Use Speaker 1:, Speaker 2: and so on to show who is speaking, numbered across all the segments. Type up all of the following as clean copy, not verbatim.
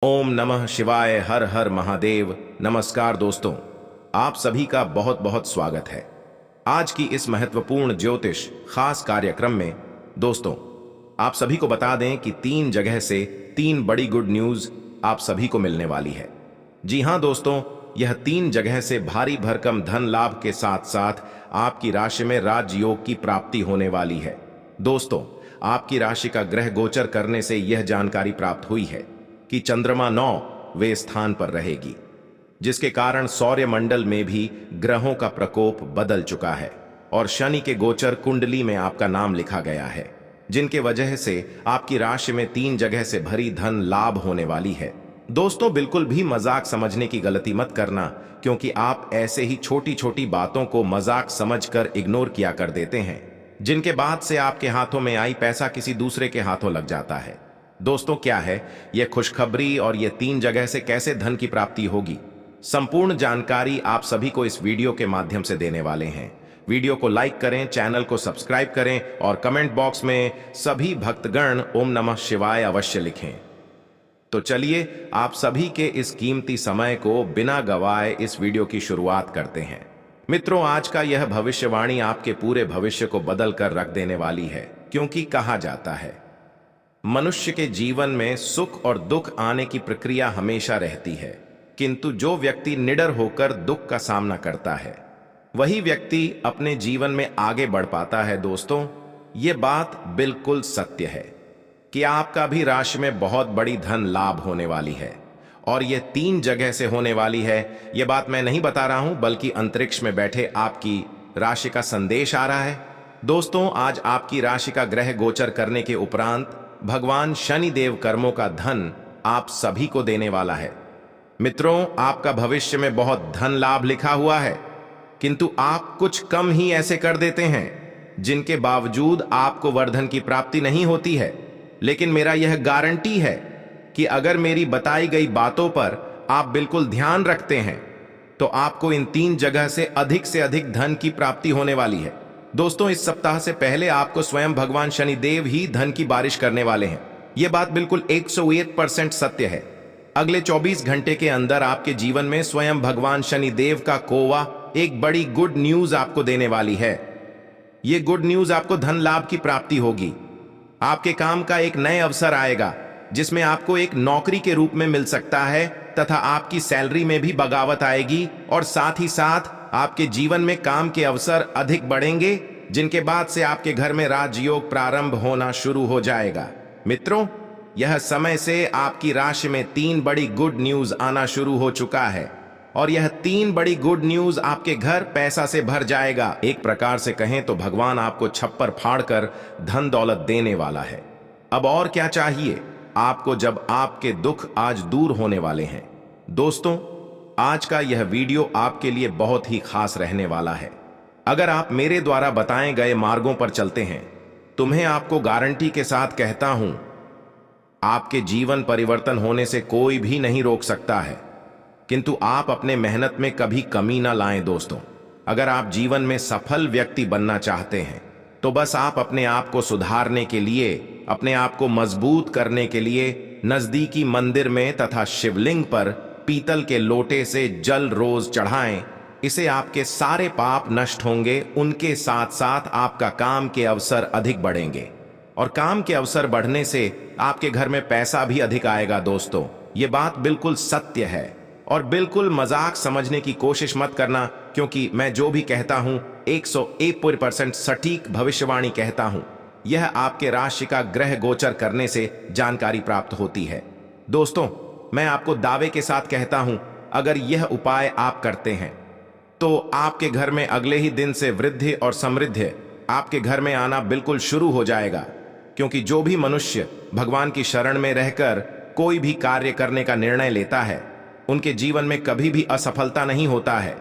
Speaker 1: ओम नमः शिवाय। हर हर महादेव। नमस्कार दोस्तों, आप सभी का बहुत बहुत स्वागत है आज की इस महत्वपूर्ण ज्योतिष खास कार्यक्रम में। दोस्तों, आप सभी को बता दें कि 3 जगह से 3 बड़ी गुड न्यूज आप सभी को मिलने वाली है। जी हां दोस्तों, यह 3 जगह से भारी भरकम धन लाभ के साथ साथ आपकी राशि में राजयोग की प्राप्ति होने वाली है। दोस्तों, आपकी राशि का ग्रह गोचर करने से यह जानकारी प्राप्त हुई है कि चंद्रमा 9वें स्थान पर रहेगी, जिसके कारण सौर्य मंडल में भी ग्रहों का प्रकोप बदल चुका है और शनि के गोचर कुंडली में आपका नाम लिखा गया है, जिनके वजह से आपकी राशि में 3 जगह से भरी धन लाभ होने वाली है। दोस्तों, बिल्कुल भी मजाक समझने की गलती मत करना, क्योंकि आप ऐसे ही छोटी छोटी बातों को मजाक समझकर इग्नोर किया कर देते हैं, जिनके बाद से आपके हाथों में आई पैसा किसी दूसरे के हाथों लग जाता है। दोस्तों, क्या है यह खुशखबरी और यह 3 जगह से कैसे धन की प्राप्ति होगी, संपूर्ण जानकारी आप सभी को इस वीडियो के माध्यम से देने वाले हैं। वीडियो को लाइक करें, चैनल को सब्सक्राइब करें और कमेंट बॉक्स में सभी भक्तगण ओम नमः शिवाय अवश्य लिखें। तो चलिए आप सभी के इस कीमती समय को बिना गवाए इस वीडियो की शुरुआत करते हैं। मित्रों, आज का यह भविष्यवाणी आपके पूरे भविष्य को बदल कर रख देने वाली है, क्योंकि कहा जाता है मनुष्य के जीवन में सुख और दुख आने की प्रक्रिया हमेशा रहती है, किंतु जो व्यक्ति निडर होकर दुख का सामना करता है वही व्यक्ति अपने जीवन में आगे बढ़ पाता है। दोस्तों, ये बात बिल्कुल सत्य है कि आपका भी राशि में बहुत बड़ी धन लाभ होने वाली है और ये 3 जगह से होने वाली है। ये बात मैं नहीं बता रहा हूं, बल्कि अंतरिक्ष में बैठे आपकी राशि का संदेश आ रहा है। दोस्तों, आज आपकी राशि का ग्रह गोचर करने के उपरांत भगवान शनि देव कर्मों का धन आप सभी को देने वाला है। मित्रों, आपका भविष्य में बहुत धन लाभ लिखा हुआ है, किंतु आप कुछ कम ही ऐसे कर देते हैं जिनके बावजूद आपको वर्धन की प्राप्ति नहीं होती है। लेकिन मेरा यह गारंटी है कि अगर मेरी बताई गई बातों पर आप बिल्कुल ध्यान रखते हैं तो आपको इन 3 जगह से अधिक धन की प्राप्ति होने वाली है। दोस्तों, इस सप्ताह से पहले आपको स्वयं भगवान शनि देव ही धन की बारिश करने वाले हैं। यह बात बिल्कुल 101% सत्य है। अगले 24 घंटे के अंदर आपके जीवन में स्वयं भगवान शनि देव का कोवा एक बड़ी गुड न्यूज आपको देने वाली है। यह गुड न्यूज आपको धन लाभ की प्राप्ति होगी। आपके काम का एक नए अवसर आएगा, जिसमें आपको एक नौकरी के रूप में मिल सकता है तथा आपकी सैलरी में भी बगावत आएगी और साथ ही साथ आपके जीवन में काम के अवसर अधिक बढ़ेंगे, जिनके बाद से आपके घर में राजयोग प्रारंभ होना शुरू हो जाएगा। मित्रों, यह समय से आपकी राशि में 3 बड़ी गुड न्यूज आना शुरू हो चुका है और यह 3 बड़ी गुड न्यूज आपके घर पैसा से भर जाएगा। एक प्रकार से कहें तो भगवान आपको छप्पर फाड़कर धन दौलत देने वाला है। अब और क्या चाहिए आपको, जब आपके दुख आज दूर होने वाले हैं। दोस्तों, आज का यह वीडियो आपके लिए बहुत ही खास रहने वाला है। अगर आप मेरे द्वारा बताए गए मार्गों पर चलते हैं तो मैं आपको गारंटी के साथ कहता हूं, आपके जीवन परिवर्तन होने से कोई भी नहीं रोक सकता है, किंतु आप अपने मेहनत में कभी कमी ना लाएं। दोस्तों, अगर आप जीवन में सफल व्यक्ति बनना चाहते हैं तो बस आप अपने आप को सुधारने के लिए, अपने आप को मजबूत करने के लिए नजदीकी मंदिर में तथा शिवलिंग पर पीतल के लोटे से जल रोज चढ़ाएं। इससे आपके सारे पाप नष्ट होंगे, उनके साथ साथ आपका काम के अवसर अधिक बढ़ेंगे और काम के अवसर बढ़ने से आपके घर में पैसा भी अधिक आएगा। दोस्तों, ये बात बिल्कुल सत्य है और बिल्कुल मजाक समझने की कोशिश मत करना, क्योंकि मैं जो भी कहता हूं 101% सटीक भविष्यवाणी कहता हूं। यह आपके राशि का ग्रह गोचर करने से जानकारी प्राप्त होती है। दोस्तों, मैं आपको दावे के साथ कहता हूं, अगर यह उपाय आप करते हैं तो आपके घर में अगले ही दिन से वृद्धि और समृद्धि आपके घर में आना बिल्कुल शुरू हो जाएगा। क्योंकि जो भी मनुष्य भगवान की शरण में रहकर कोई भी कार्य करने का निर्णय लेता है, उनके जीवन में कभी भी असफलता नहीं होता है।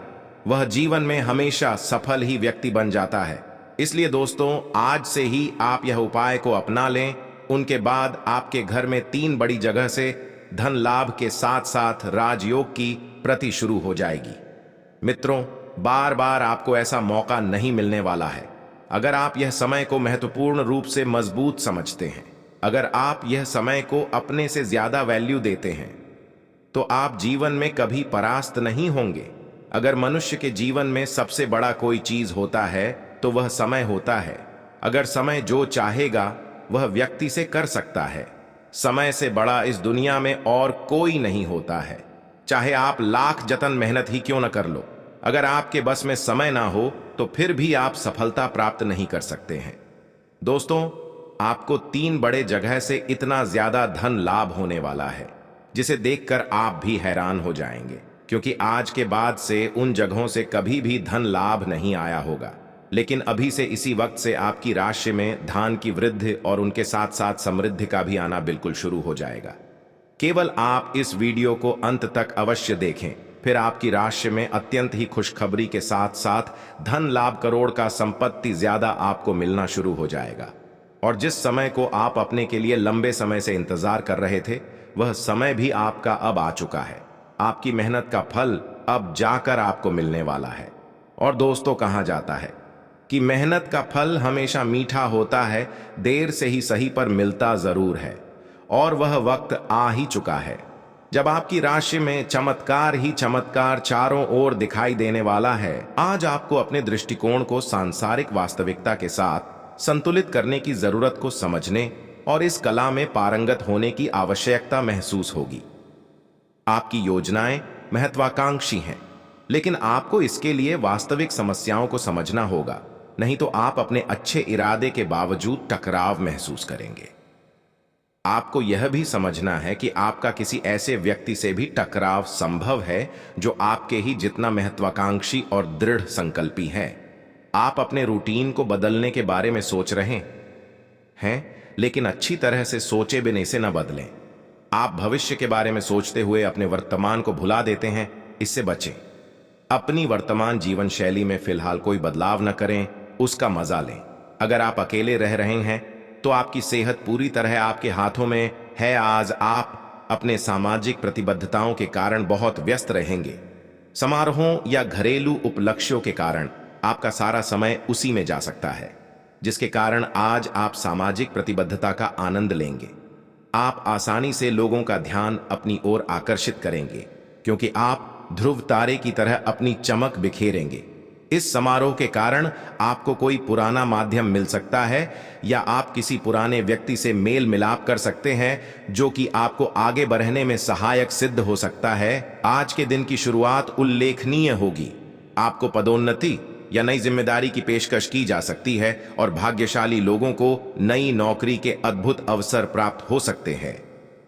Speaker 1: वह जीवन में हमेशा सफल ही व्यक्ति बन जाता है। इसलिए दोस्तों, आज से ही आप यह उपाय को अपना लें। उनके बाद आपके घर में 3 बड़ी जगह से धन लाभ के साथ साथ राजयोग की प्रति शुरू हो जाएगी। मित्रों, बार बार आपको ऐसा मौका नहीं मिलने वाला है। अगर आप यह समय को महत्वपूर्ण रूप से मजबूत समझते हैं, अगर आप यह समय को अपने से ज्यादा वैल्यू देते हैं, तो आप जीवन में कभी परास्त नहीं होंगे। अगर मनुष्य के जीवन में सबसे बड़ा कोई चीज होता है तो वह समय होता है। अगर समय जो चाहेगा वह व्यक्ति से कर सकता है। समय से बड़ा इस दुनिया में और कोई नहीं होता है। चाहे आप लाख जतन मेहनत ही क्यों न कर लो, अगर आपके बस में समय ना हो तो फिर भी आप सफलता प्राप्त नहीं कर सकते हैं। दोस्तों, आपको 3 बड़े जगह से इतना ज्यादा धन लाभ होने वाला है जिसे देखकर आप भी हैरान हो जाएंगे, क्योंकि आज के बाद से उन जगहों से कभी भी धन लाभ नहीं आया होगा। लेकिन अभी से इसी वक्त से आपकी राशि में धन की वृद्धि और उनके साथ साथ समृद्धि का भी आना बिल्कुल शुरू हो जाएगा। केवल आप इस वीडियो को अंत तक अवश्य देखें, फिर आपकी राशि में अत्यंत ही खुशखबरी के साथ साथ धन लाभ करोड़ का संपत्ति ज्यादा आपको मिलना शुरू हो जाएगा। और जिस समय को आप अपने के लिए लंबे समय से इंतजार कर रहे थे, वह समय भी आपका अब आ चुका है। आपकी मेहनत का फल अब जाकर आपको मिलने वाला है। और दोस्तों, कहा जाता है कि मेहनत का फल हमेशा मीठा होता है, देर से ही सही पर मिलता जरूर है। और वह वक्त आ ही चुका है जब आपकी राशि में चमत्कार ही चमत्कार चारों ओर दिखाई देने वाला है। आज आपको अपने दृष्टिकोण को सांसारिक वास्तविकता के साथ संतुलित करने की जरूरत को समझने और इस कला में पारंगत होने की आवश्यकता महसूस होगी। आपकी योजनाएं महत्वाकांक्षी हैं, लेकिन आपको इसके लिए वास्तविक समस्याओं को समझना होगा, नहीं तो आप अपने अच्छे इरादे के बावजूद टकराव महसूस करेंगे। आपको यह भी समझना है कि आपका किसी ऐसे व्यक्ति से भी टकराव संभव है जो आपके ही जितना महत्वाकांक्षी और दृढ़ संकल्पी है। आप अपने रूटीन को बदलने के बारे में सोच रहे हैं, लेकिन अच्छी तरह से सोचे बिना इसे न बदलें। आप भविष्य के बारे में सोचते हुए अपने वर्तमान को भुला देते हैं, इससे बचें। अपनी वर्तमान जीवन शैली में फिलहाल कोई बदलाव न करें, उसका मजा लें। अगर आप अकेले रह रहे हैं तो आपकी सेहत पूरी तरह आपके हाथों में है। आज आप अपने सामाजिक प्रतिबद्धताओं के कारण बहुत व्यस्त रहेंगे। समारोहों या घरेलू उपलक्ष्यों के कारण आपका सारा समय उसी में जा सकता है, जिसके कारण आज आप सामाजिक प्रतिबद्धता का आनंद लेंगे। आप आसानी से लोगों का ध्यान अपनी ओर आकर्षित करेंगे, क्योंकि आप ध्रुव तारे की तरह अपनी चमक बिखेरेंगे। इस समारोह के कारण आपको कोई पुराना माध्यम मिल सकता है या आप किसी पुराने व्यक्ति से मेल मिलाप कर सकते हैं जो कि आपको आगे बढ़ने में सहायक सिद्ध हो सकता है। आज के दिन की शुरुआत उल्लेखनीय होगी। आपको पदोन्नति या नई जिम्मेदारी की पेशकश की जा सकती है और भाग्यशाली लोगों को नई नौकरी के अद्भुत अवसर प्राप्त हो सकते हैं।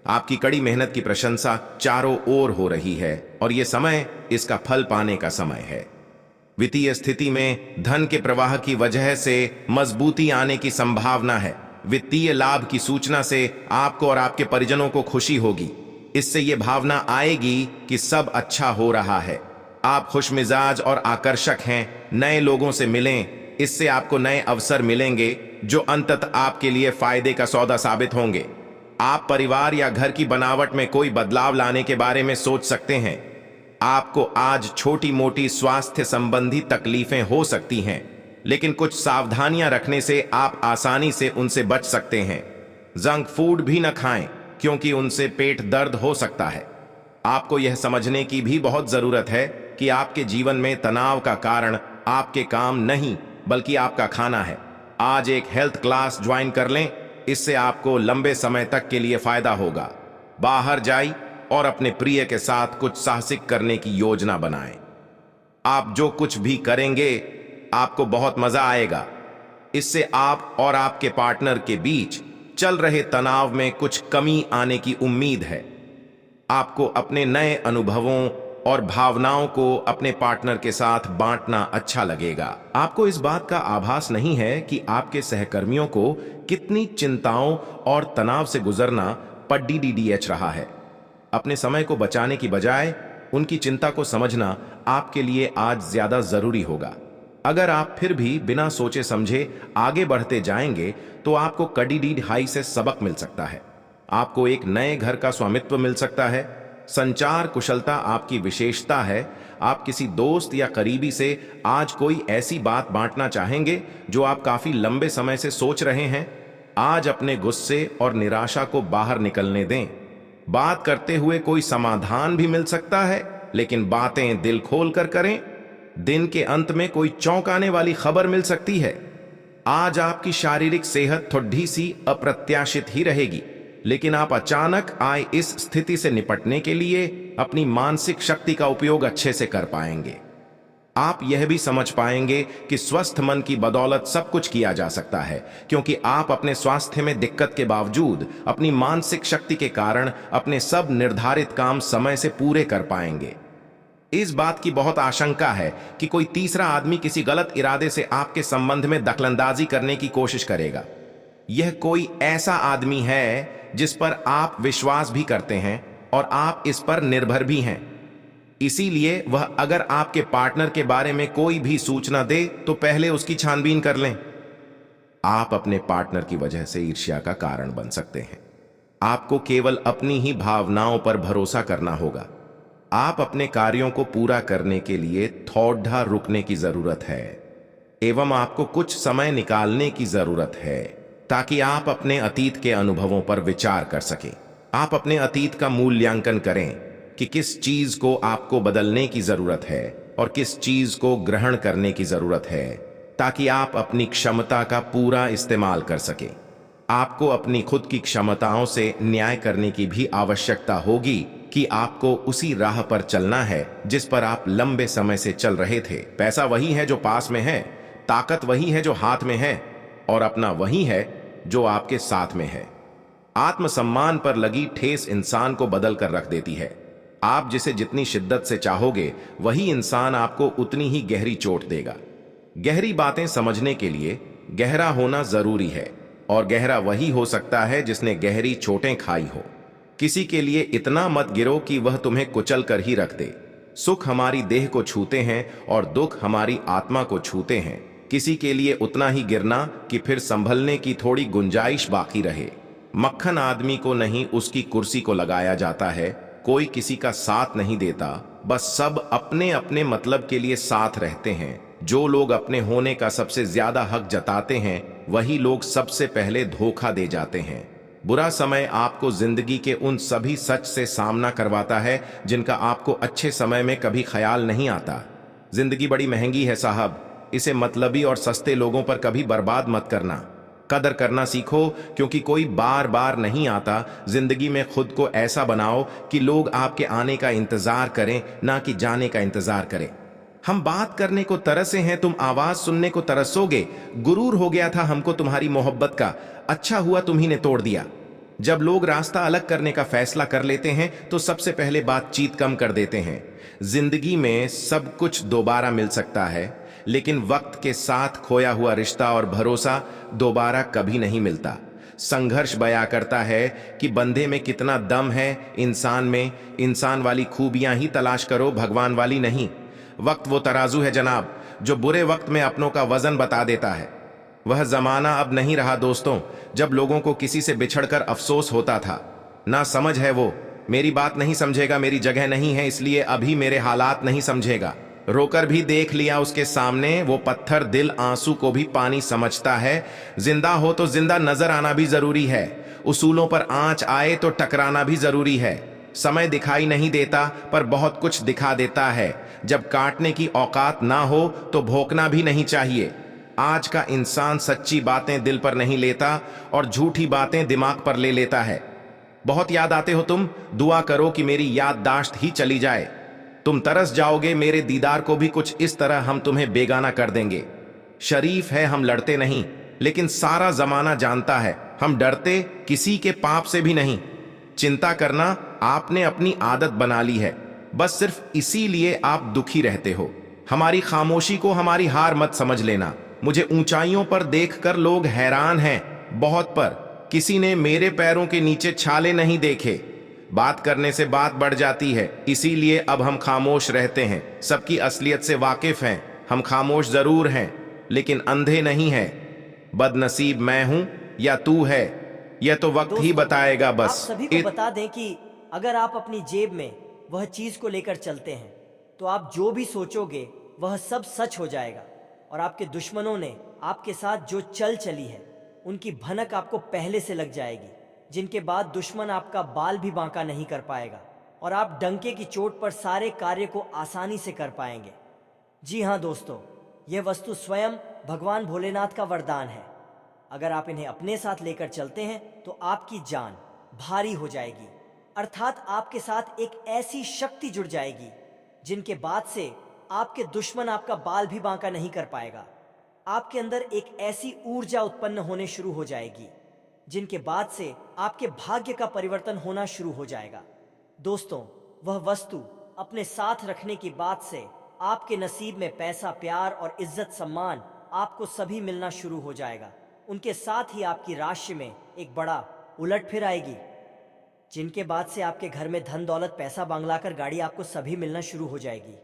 Speaker 1: आपकी कड़ी मेहनत की प्रशंसा चारों ओर हो रही है और यह समय इसका फल पाने का समय है। वित्तीय स्थिति में धन के प्रवाह की वजह से मजबूती आने की संभावना है। वित्तीय लाभ की सूचना से आपको और आपके परिजनों को खुशी होगी। इससे यह भावना आएगी कि सब अच्छा हो रहा है। आप खुशमिजाज और आकर्षक हैं। नए लोगों से मिलें, इससे आपको नए अवसर मिलेंगे जो अंततः आपके लिए फायदे का सौदा साबित होंगे। आप परिवार या घर की बनावट में कोई बदलाव लाने के बारे में सोच सकते हैं। आपको आज छोटी मोटी स्वास्थ्य संबंधी तकलीफें हो सकती हैं, लेकिन कुछ सावधानियां रखने से आप आसानी से उनसे बच सकते हैं। जंक फूड भी न खाएं, क्योंकि उनसे पेट दर्द हो सकता है। आपको यह समझने की भी बहुत जरूरत है कि आपके जीवन में तनाव का कारण आपके काम नहीं, बल्कि आपका खाना है। आज एक हेल्थ क्लास ज्वाइन कर लें, इससे आपको लंबे समय तक के लिए फायदा होगा। बाहर जाइए और अपने प्रिय के साथ कुछ साहसिक करने की योजना बनाएं। आप जो कुछ भी करेंगे आपको बहुत मजा आएगा। इससे आप और आपके पार्टनर के बीच चल रहे तनाव में कुछ कमी आने की उम्मीद है। आपको अपने नए अनुभवों और भावनाओं को अपने पार्टनर के साथ बांटना अच्छा लगेगा। आपको इस बात का आभास नहीं है कि आपके सहकर्मियों को कितनी चिंताओं और तनाव से गुजरना पड़ रहा है। अपने समय को बचाने की बजाय उनकी चिंता को समझना आपके लिए आज ज्यादा जरूरी होगा। अगर आप फिर भी बिना सोचे समझे आगे बढ़ते जाएंगे तो आपको कड़ी हाई से सबक मिल सकता है। आपको एक नए घर का स्वामित्व मिल सकता है। संचार कुशलता आपकी विशेषता है। आप किसी दोस्त या करीबी से आज कोई ऐसी बात बांटना चाहेंगे जो आप काफी लंबे समय से सोच रहे हैं। आज अपने गुस्से और निराशा को बाहर निकलने दें। बात करते हुए कोई समाधान भी मिल सकता है, लेकिन बातें दिल खोल कर करें। दिन के अंत में कोई चौंकाने वाली खबर मिल सकती है। आज आपकी शारीरिक सेहत थोड़ी सी अप्रत्याशित ही रहेगी, लेकिन आप अचानक आए इस स्थिति से निपटने के लिए अपनी मानसिक शक्ति का उपयोग अच्छे से कर पाएंगे। आप यह भी समझ पाएंगे कि स्वस्थ मन की बदौलत सब कुछ किया जा सकता है, क्योंकि आप अपने स्वास्थ्य में दिक्कत के बावजूद अपनी मानसिक शक्ति के कारण अपने सब निर्धारित काम समय से पूरे कर पाएंगे। इस बात की बहुत आशंका है कि कोई तीसरा आदमी किसी गलत इरादे से आपके संबंध में दखलंदाजी करने की कोशिश करेगा। यह कोई ऐसा आदमी है जिस पर आप विश्वास भी करते हैं और आप इस पर निर्भर भी हैं। इसीलिए वह अगर आपके पार्टनर के बारे में कोई भी सूचना दे तो पहले उसकी छानबीन कर लें। आप अपने पार्टनर की वजह से ईर्ष्या का कारण बन सकते हैं। आपको केवल अपनी ही भावनाओं पर भरोसा करना होगा। आप अपने कार्यों को पूरा करने के लिए थोड़ा रुकने की जरूरत है एवं आपको कुछ समय निकालने की जरूरत है ताकि आप अपने अतीत के अनुभवों पर विचार कर सकें। आप अपने अतीत का मूल्यांकन करें कि किस चीज को आपको बदलने की जरूरत है और किस चीज को ग्रहण करने की जरूरत है, ताकि आप अपनी क्षमता का पूरा इस्तेमाल कर सकें। आपको अपनी खुद की क्षमताओं से न्याय करने की भी आवश्यकता होगी कि आपको उसी राह पर चलना है जिस पर आप लंबे समय से चल रहे थे। पैसा वही है जो पास में है, ताकत वही है जो हाथ में है, और अपना वही है जो आपके साथ में है। आत्मसम्मान पर लगी ठेस इंसान को बदल कर रख देती है। आप जिसे जितनी शिद्दत से चाहोगे वही इंसान आपको उतनी ही गहरी चोट देगा। गहरी बातें समझने के लिए गहरा होना जरूरी है, और गहरा वही हो सकता है जिसने गहरी चोटें खाई हो। किसी के लिए इतना मत गिरो कि वह तुम्हें कुचल कर ही रख दे। सुख हमारी देह को छूते हैं और दुख हमारी आत्मा को छूते हैं। किसी के लिए उतना ही गिरना कि फिर संभलने की थोड़ी गुंजाइश बाकी रहे। मक्खन आदमी को नहीं, उसकी कुर्सी को लगाया जाता है। कोई किसी का साथ नहीं देता, बस सब अपने अपने मतलब के लिए साथ रहते हैं। जो लोग अपने होने का सबसे ज्यादा हक जताते हैं वही लोग सबसे पहले धोखा दे जाते हैं। बुरा समय आपको जिंदगी के उन सभी सच से सामना करवाता है जिनका आपको अच्छे समय में कभी ख्याल नहीं आता। जिंदगी बड़ी महंगी है साहब, इसे मतलबी और सस्ते लोगों पर कभी बर्बाद मत करना। कदर करना सीखो, क्योंकि कोई बार बार नहीं आता। जिंदगी में खुद को ऐसा बनाओ कि लोग आपके आने का इंतजार करें, ना कि जाने का इंतजार करें। हम बात करने को तरसे हैं, तुम आवाज सुनने को तरसोगे। गुरूर हो गया था हमको तुम्हारी मोहब्बत का, अच्छा हुआ तुम्ही ने तोड़ दिया। जब लोग रास्ता अलग करने का फैसला कर लेते हैं तो सबसे पहले बातचीत कम कर देते हैं। जिंदगी में सब कुछ दोबारा मिल सकता है, लेकिन वक्त के साथ खोया हुआ रिश्ता और भरोसा दोबारा कभी नहीं मिलता। संघर्ष बयां करता है कि बंदे में कितना दम है, इंसान में। इंसान वाली खूबियां ही तलाश करो, भगवान वाली नहीं। वक्त वो तराजू है जनाब, जो बुरे वक्त में अपनों का वजन बता देता है। वह जमाना अब नहीं रहा दोस्तों, जब लोगों को किसी से बिछड़कर अफसोस होता था। ना समझ है वो, मेरी बात नहीं समझेगा, मेरी जगह नहीं है इसलिए अभी मेरे हालात नहीं समझेगा। रोकर भी देख लिया उसके सामने, वो पत्थर दिल आंसू को भी पानी समझता है। जिंदा हो तो जिंदा नजर आना भी जरूरी है, उसूलों पर आंच आए तो टकराना भी जरूरी है। समय दिखाई नहीं देता पर बहुत कुछ दिखा देता है। जब काटने की औकात ना हो तो भोंकना भी नहीं चाहिए। आज का इंसान सच्ची बातें दिल पर नहीं लेता और झूठी बातें दिमाग पर ले लेता है। बहुत याद आते हो तुम, दुआ करो कि मेरी याददाश्त ही चली जाए। तुम तरस जाओगे मेरे दीदार को भी, कुछ इस तरह हम तुम्हें बेगाना कर देंगे। शरीफ है हम लड़ते नहीं, लेकिन सारा जमाना जानता है हम डरते किसी के पाप से भी नहीं। चिंता करना आपने अपनी आदत बना ली है, बस सिर्फ इसीलिए आप दुखी रहते हो। हमारी खामोशी को हमारी हार मत समझ लेना। मुझे ऊंचाइयों पर देखकर लोग हैरान हैं, बहुत पर। किसी ने मेरे पैरों के नीचे छाले नहीं देखे। बात करने से बात बढ़ जाती है, इसीलिए अब हम खामोश रहते हैं। सबकी असलियत से वाकिफ हैं, हम खामोश जरूर हैं लेकिन अंधे नहीं हैं। बदनसीब मैं हूं या तू है, यह तो वक्त ही बताएगा। बस
Speaker 2: आप सभी को बता दें कि अगर आप अपनी जेब में वह चीज को लेकर चलते हैं तो आप जो भी सोचोगे वह सब सच हो जाएगा, और आपके दुश्मनों ने आपके साथ जो चल चली है उनकी भनक आपको पहले से लग जाएगी। जिनके बाद दुश्मन आपका बाल भी बांका नहीं कर पाएगा और आप डंके की चोट पर सारे कार्य को आसानी से कर पाएंगे। जी हाँ दोस्तों, यह वस्तु स्वयं भगवान भोलेनाथ का वरदान है। अगर आप इन्हें अपने साथ लेकर चलते हैं तो आपकी जान भारी हो जाएगी, अर्थात आपके साथ एक ऐसी शक्ति जुड़ जाएगी जिनके बाद से आपके दुश्मन आपका बाल भी बांका नहीं कर पाएगा। आपके अंदर एक ऐसी ऊर्जा उत्पन्न होने शुरू हो जाएगी जिनके बाद से आपके भाग्य का परिवर्तन होना शुरू हो जाएगा। दोस्तों, वह वस्तु अपने साथ रखने की बात से आपके नसीब में पैसा, प्यार और इज्जत सम्मान आपको सभी मिलना शुरू हो जाएगा। उनके साथ ही आपकी राशि में एक बड़ा उलटफेर आएगी, जिनके बाद से आपके घर में धन दौलत, पैसा, बांग्ला कर गाड़ी आपको सभी मिलना शुरू हो जाएगी।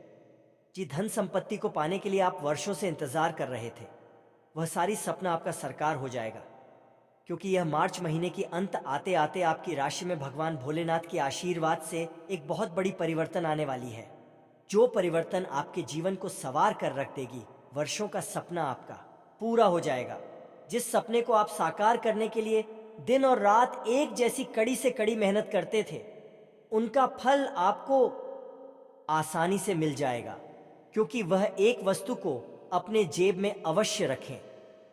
Speaker 2: जी, धन संपत्ति को पाने के लिए आप वर्षों से इंतजार कर रहे थे, वह सारी सपना आपका साकार हो जाएगा, क्योंकि यह मार्च महीने की अंत आते आते आपकी राशि में भगवान भोलेनाथ के आशीर्वाद से एक बहुत बड़ी परिवर्तन आने वाली है, जो परिवर्तन आपके जीवन को संवार कर रख देगी। वर्षों का सपना आपका पूरा हो जाएगा। जिस सपने को आप साकार करने के लिए दिन और रात एक जैसी कड़ी से कड़ी मेहनत करते थे, उनका फल आपको आसानी से मिल जाएगा, क्योंकि वह एक वस्तु को अपने जेब में अवश्य रखें,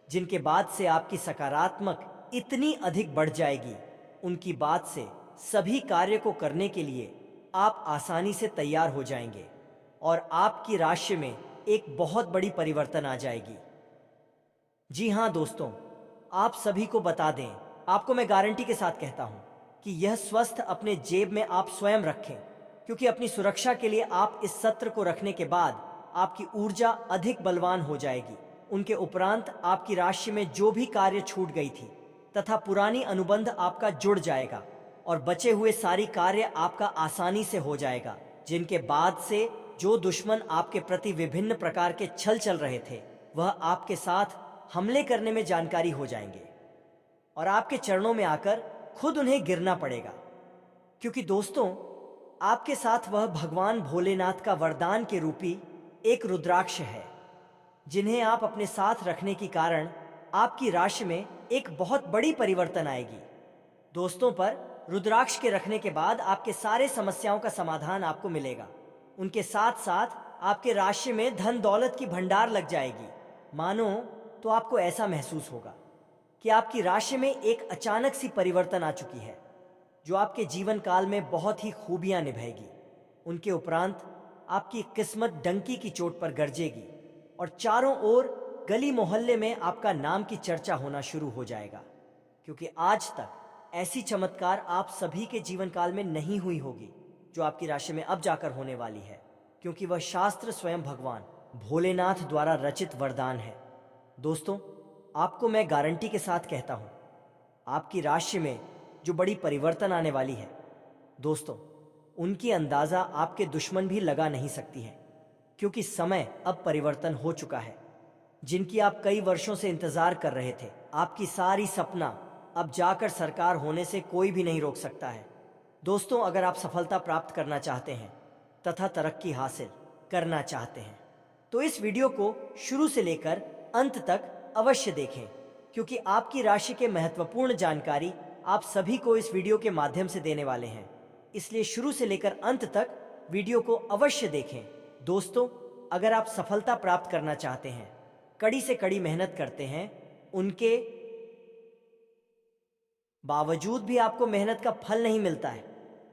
Speaker 2: जिनके बाद से आपकी सकारात्मक इतनी अधिक बढ़ जाएगी, उनकी बात से सभी कार्य को करने के लिए आप आसानी से तैयार हो जाएंगे और आपकी राशि में एक बहुत बड़ी परिवर्तन आ जाएगी। जी हाँ दोस्तों, आप सभी को बता दें, आपको मैं गारंटी के साथ कहता हूं कि यह स्वस्थ अपने जेब में आप स्वयं रखें, क्योंकि अपनी सुरक्षा के लिए आप इस सत्र को रखने के बाद आपकी ऊर्जा अधिक बलवान हो जाएगी। उनके उपरांत आपकी राशि में जो भी कार्य छूट गई थी तथा पुरानी अनुबंध आपका जुड़ जाएगा और बचे हुए सारी कार्य आपका आसानी से हो जाएगा, जिनके बाद से जो दुश्मन आपके प्रति विभिन्न प्रकार के छल चल रहे थे, वह आपके साथ हमले करने में जानकारी हो जाएंगे और आपके चरणों में आकर खुद उन्हें गिरना पड़ेगा, क्योंकि दोस्तों, आपके साथ वह भगवान भोलेनाथ का वरदान के रूपी एक रुद्राक्ष है, जिन्हें आप अपने साथ रखने के कारण आपकी राशि में एक बहुत बड़ी परिवर्तन आएगी। दोस्तों, पर रुद्राक्ष के रखने के बाद आपके सारे समस्याओं का समाधान आपको मिलेगा। उनके साथ साथ आपके राशि में धन दौलत की भंडार लग जाएगी। मानो तो आपको ऐसा महसूस होगा कि आपकी राशि में एक अचानक सी परिवर्तन आ चुकी है, जो आपके जीवन काल में बहुत ही खूबियां निभाएगी। उनके उपरांत आपकी किस्मत डंकी की चोट पर गरजेगी और चारों ओर गली मोहल्ले में आपका नाम की चर्चा होना शुरू हो जाएगा, क्योंकि आज तक ऐसी चमत्कार आप सभी के जीवन काल में नहीं हुई होगी जो आपकी राशि में अब जाकर होने वाली है, क्योंकि वह शास्त्र स्वयं भगवान भोलेनाथ द्वारा रचित वरदान है। दोस्तों, आपको मैं गारंटी के साथ कहता हूं, आपकी राशि में जो बड़ी परिवर्तन आने वाली है, दोस्तों, उनकी अंदाजा आपके दुश्मन भी लगा नहीं सकती है, क्योंकि समय अब परिवर्तन हो चुका है। जिनकी आप कई वर्षों से इंतजार कर रहे थे, आपकी सारी सपना अब जाकर साकार होने से कोई भी नहीं रोक सकता है। दोस्तों, अगर आप सफलता प्राप्त करना चाहते हैं तथा तरक्की हासिल करना चाहते हैं, तो इस वीडियो को शुरू से लेकर अंत तक अवश्य देखें, क्योंकि आपकी राशि के महत्वपूर्ण जानकारी आप सभी को इस वीडियो के माध्यम से देने वाले हैं। इसलिए शुरू से लेकर अंत तक वीडियो को अवश्य देखें। दोस्तों, अगर आप सफलता प्राप्त करना चाहते हैं, कड़ी से कड़ी मेहनत करते हैं, उनके बावजूद भी आपको मेहनत का फल नहीं मिलता है,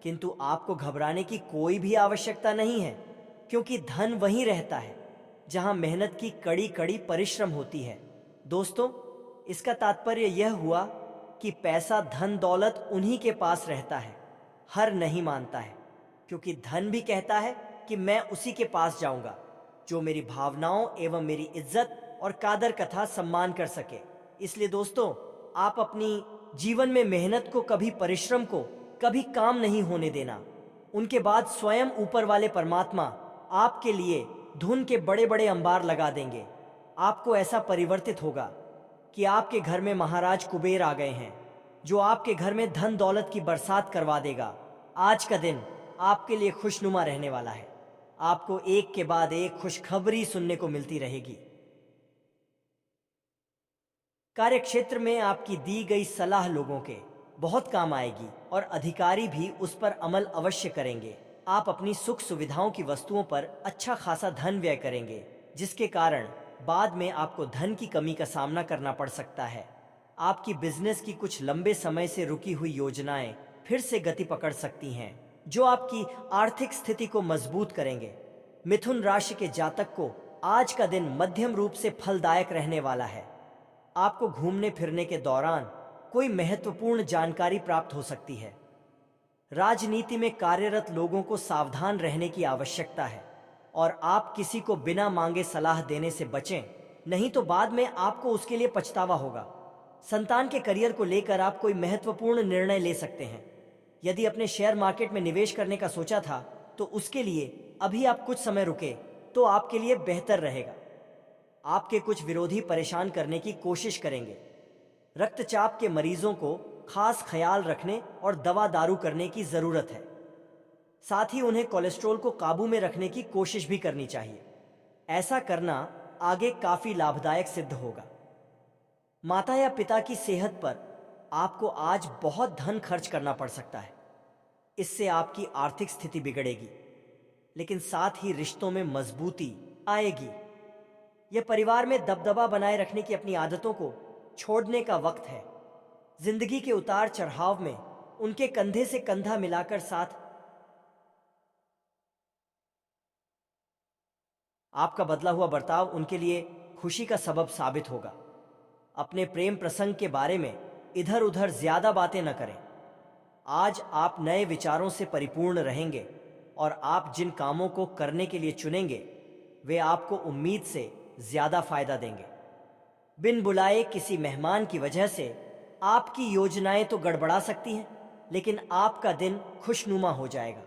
Speaker 2: किंतु आपको घबराने की कोई भी आवश्यकता नहीं है, क्योंकि धन वहीं रहता है जहां मेहनत की कड़ी कड़ी परिश्रम होती है। दोस्तों, इसका तात्पर्य यह हुआ कि पैसा, धन दौलत उन्हीं के पास रहता है, हर नहीं मानता है, क्योंकि धन भी कहता है कि मैं उसी के पास जाऊंगा जो मेरी भावनाओं एवं मेरी इज्जत और कादर कथा सम्मान कर सके। इसलिए दोस्तों, आप अपनी जीवन में मेहनत को कभी, परिश्रम को कभी काम नहीं होने देना। उनके बाद स्वयं ऊपर वाले परमात्मा आपके लिए धुन के बड़े बड़े अंबार लगा देंगे। आपको ऐसा परिवर्तित होगा कि आपके घर में महाराज कुबेर आ गए हैं, जो आपके घर में धन दौलत की बरसात करवा देगा। आज का दिन आपके लिए खुशनुमा रहने वाला है। आपको एक के बाद एक खुशखबरी सुनने को मिलती रहेगी। कार्यक्षेत्र में आपकी दी गई सलाह लोगों के बहुत काम आएगी और अधिकारी भी उस पर अमल अवश्य करेंगे। आप अपनी सुख सुविधाओं की वस्तुओं पर अच्छा खासा धन व्यय करेंगे, जिसके कारण बाद में आपको धन की कमी का सामना करना पड़ सकता है। आपकी बिजनेस की कुछ लंबे समय से रुकी हुई योजनाएं फिर से गति पकड़ सकती हैं, जो आपकी आर्थिक स्थिति को मजबूत करेंगे। मिथुन राशि के जातक को आज का दिन मध्यम रूप से फलदायक रहने वाला है। आपको घूमने फिरने के दौरान कोई महत्वपूर्ण जानकारी प्राप्त हो सकती है। राजनीति में कार्यरत लोगों को सावधान रहने की आवश्यकता है और आप किसी को बिना मांगे सलाह देने से बचें, नहीं तो बाद में आपको उसके लिए पछतावा होगा। संतान के करियर को लेकर आप कोई महत्वपूर्ण निर्णय ले सकते हैं। यदि अपने शेयर मार्केट में निवेश करने का सोचा था तो उसके लिए अभी आप कुछ समय रुके तो आपके लिए बेहतर रहेगा। आपके कुछ विरोधी परेशान करने की कोशिश करेंगे। रक्तचाप के मरीजों को खास ख्याल रखने और दवा दारू करने की जरूरत है। साथ ही उन्हें कोलेस्ट्रॉल को काबू में रखने की कोशिश भी करनी चाहिए। ऐसा करना आगे काफी लाभदायक सिद्ध होगा। माता या पिता की सेहत पर आपको आज बहुत धन खर्च करना पड़ सकता है। इससे आपकी आर्थिक स्थिति बिगड़ेगी, लेकिन साथ ही रिश्तों में मजबूती आएगी। यह परिवार में दबदबा बनाए रखने की अपनी आदतों को छोड़ने का वक्त है। जिंदगी के उतार चढ़ाव में उनके कंधे से कंधा मिलाकर साथ आपका बदला हुआ बर्ताव उनके लिए खुशी का सबब साबित होगा। अपने प्रेम प्रसंग के बारे में इधर उधर ज्यादा बातें न करें। आज आप नए विचारों से परिपूर्ण रहेंगे और आप जिन कामों को करने के लिए चुनेंगे वे आपको उम्मीद से ज्यादा फायदा देंगे। बिन बुलाए किसी मेहमान की वजह से आपकी योजनाएं तो गड़बड़ा सकती हैं, लेकिन आपका दिन खुशनुमा हो जाएगा।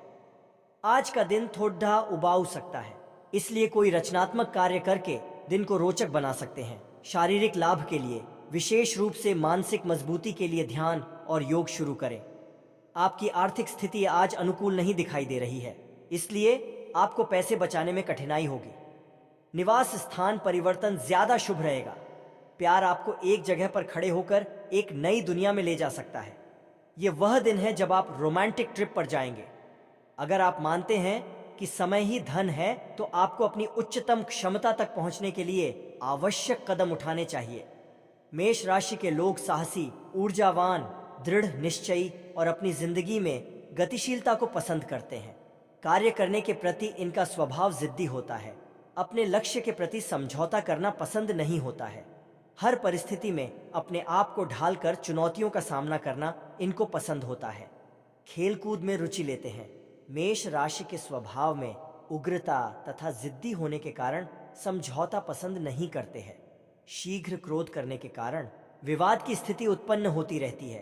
Speaker 2: आज का दिन थोड़ा उबाऊ सकता है, इसलिए कोई रचनात्मक कार्य करके दिन को रोचक बना सकते हैं। शारीरिक लाभ के लिए, विशेष रूप से मानसिक मजबूती के लिए ध्यान और योग शुरू करें। आपकी आर्थिक स्थिति आज अनुकूल नहीं दिखाई दे रही है, इसलिए आपको पैसे बचाने में कठिनाई होगी। निवास स्थान परिवर्तन ज्यादा शुभ रहेगा। प्यार आपको एक जगह पर खड़े होकर एक नई दुनिया में ले जा सकता है। यह वह दिन है जब आप रोमांटिक ट्रिप पर जाएंगे। अगर आप मानते हैं कि समय ही धन है, तो आपको अपनी उच्चतम क्षमता तक पहुंचने के लिए आवश्यक कदम उठाने चाहिए। मेष राशि के लोग साहसी, ऊर्जावान, दृढ़ निश्चयी और अपनी जिंदगी में गतिशीलता को पसंद करते हैं। कार्य करने के प्रति इनका स्वभाव जिद्दी होता है। अपने लक्ष्य के प्रति समझौता करना पसंद नहीं होता है। हर परिस्थिति में अपने आप को ढालकर चुनौतियों का सामना करना इनको पसंद होता है। खेलकूद में रुचि लेते हैं। मेष राशि के स्वभाव में उग्रता तथा जिद्दी होने के कारण समझौता पसंद नहीं करते हैं। शीघ्र क्रोध करने के कारण विवाद की स्थिति उत्पन्न होती रहती है।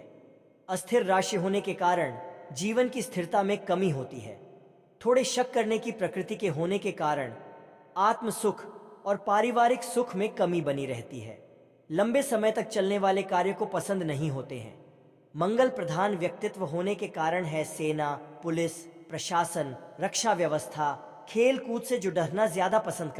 Speaker 2: अस्थिर राशि होने के कारण जीवन की स्थिरता में कमी होती है। थोड़े शक करने की प्रकृति के होने के कारण आत्म सुख और पारिवारिक सुख में कमी बनी रहती है। लंबे समय तक चलने वाले कार्य को पसंद नहीं होते हैं। मंगल प्रधान व्यक्तित्व होने के कारण है सेना, पुलिस, प्रशासन, रक्षा व्यवस्था, खेल कूद से जुड़ना ज्यादा पसंद करते हैं।